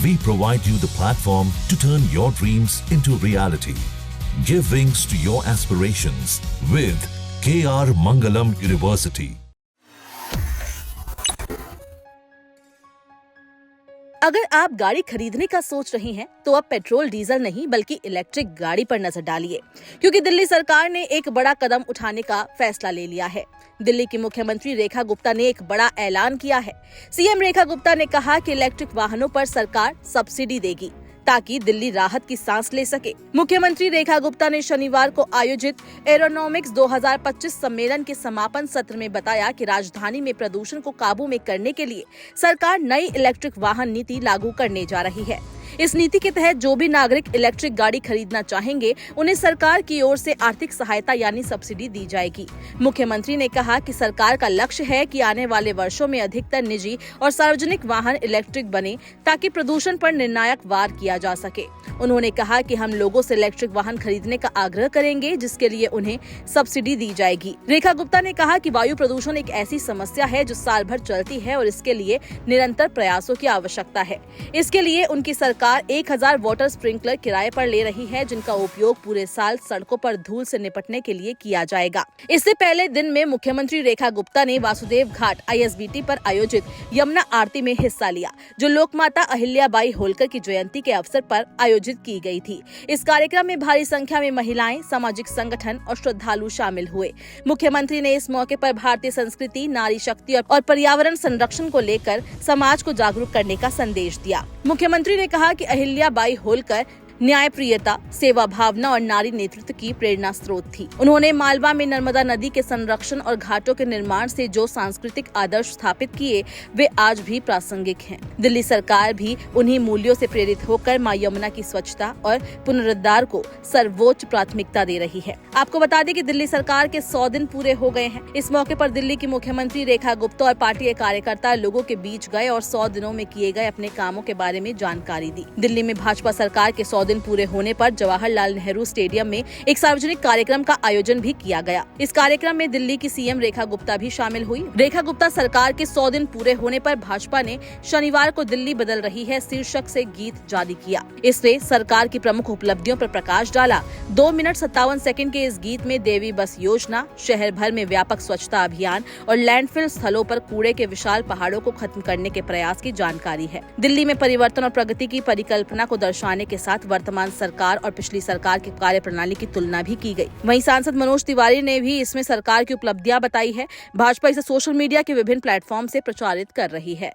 We provide you the platform to turn your dreams into reality. Give wings to your aspirations with KR Mangalam University. अगर आप गाड़ी खरीदने का सोच रही हैं, तो अब पेट्रोल डीजल नहीं बल्कि इलेक्ट्रिक गाड़ी पर नजर डालिए, क्योंकि दिल्ली सरकार ने एक बड़ा कदम उठाने का फैसला ले लिया है। दिल्ली की मुख्यमंत्री रेखा गुप्ता ने एक बड़ा ऐलान किया है। सीएम रेखा गुप्ता ने कहा कि इलेक्ट्रिक वाहनों पर सरकार सब्सिडी देगी ताकि दिल्ली राहत की सांस ले सके। मुख्यमंत्री रेखा गुप्ता ने शनिवार को आयोजित एरोनॉमिक्स 2025 सम्मेलन के समापन सत्र में बताया कि राजधानी में प्रदूषण को काबू में करने के लिए सरकार नई इलेक्ट्रिक वाहन नीति लागू करने जा रही है। इस नीति के तहत जो भी नागरिक इलेक्ट्रिक गाड़ी खरीदना चाहेंगे, उन्हें सरकार की ओर से आर्थिक सहायता यानी सब्सिडी दी जाएगी। मुख्यमंत्री ने कहा कि सरकार का लक्ष्य है कि आने वाले वर्षों में अधिकतर निजी और सार्वजनिक वाहन इलेक्ट्रिक बने ताकि प्रदूषण पर निर्णायक वार किया जा सके। उन्होंने कहा कि हम लोगों से इलेक्ट्रिक वाहन खरीदने का आग्रह करेंगे, जिसके लिए उन्हें सब्सिडी दी जाएगी। रेखा गुप्ता ने कहा कि वायु प्रदूषण एक ऐसी समस्या है जो साल भर चलती है और इसके लिए निरंतर प्रयासों की आवश्यकता है। इसके लिए उनकी सरकार 1000 वाटर स्प्रिंकलर किराए पर ले रही है, जिनका उपयोग पूरे साल सड़कों पर धूल से निपटने के लिए किया जाएगा। इससे पहले दिन में मुख्यमंत्री रेखा गुप्ता ने वासुदेव घाट ISBT पर आयोजित यमुना आरती में हिस्सा लिया, जो लोकमाता अहिल्याबाई होलकर की जयंती के अवसर पर आयोजित की गई थी। इस कार्यक्रम में भारी संख्या में महिलाएं, सामाजिक संगठन और श्रद्धालु शामिल हुए। मुख्यमंत्री ने इस मौके पर भारतीय संस्कृति, नारी शक्ति और पर्यावरण संरक्षण को लेकर समाज को जागरूक करने का संदेश दिया। मुख्यमंत्री ने कहा कि अहिल्याबाई होलकर न्यायप्रियता, सेवा भावना और नारी नेतृत्व की प्रेरणा स्रोत थी। उन्होंने मालवा में नर्मदा नदी के संरक्षण और घाटों के निर्माण से जो सांस्कृतिक आदर्श स्थापित किए, वे आज भी प्रासंगिक हैं। दिल्ली सरकार भी उन्हीं मूल्यों से प्रेरित होकर मां यमुना की स्वच्छता और पुनरुद्धार को सर्वोच्च प्राथमिकता दे रही है। आपको बता दें कि दिल्ली सरकार के 100 दिन पूरे हो गए हैं। इस मौके पर दिल्ली की मुख्यमंत्री रेखा गुप्ता और पार्टी के कार्यकर्ता लोगों के बीच गए और 100 दिनों में किए गए अपने कामों के बारे में जानकारी दी। दिल्ली में भाजपा सरकार के 100 दिन पूरे होने पर जवाहरलाल नेहरू स्टेडियम में एक सार्वजनिक कार्यक्रम का आयोजन भी किया गया। इस कार्यक्रम में दिल्ली की सीएम रेखा गुप्ता भी शामिल हुई। रेखा गुप्ता सरकार के 100 दिन पूरे होने पर भाजपा ने शनिवार को दिल्ली बदल रही है शीर्षक से गीत जारी किया। इससे सरकार की प्रमुख उपलब्धियों पर प्रकाश डाला। 2 मिनट 57 सेकंड के इस गीत में देवी बस योजना, शहर भर में व्यापक स्वच्छता अभियान और लैंडफिल स्थलों पर कूड़े के विशाल पहाड़ों को खत्म करने के प्रयास की जानकारी है। दिल्ली में परिवर्तन और प्रगति की परिकल्पना को दर्शाने के साथ वर्तमान सरकार और पिछली सरकार की कार्यप्रणाली की तुलना भी की गई। वहीं सांसद मनोज तिवारी ने भी इसमें सरकार की उपलब्धियां बताई है। भाजपा इसे सोशल मीडिया के विभिन्न प्लेटफॉर्म से प्रचारित कर रही है।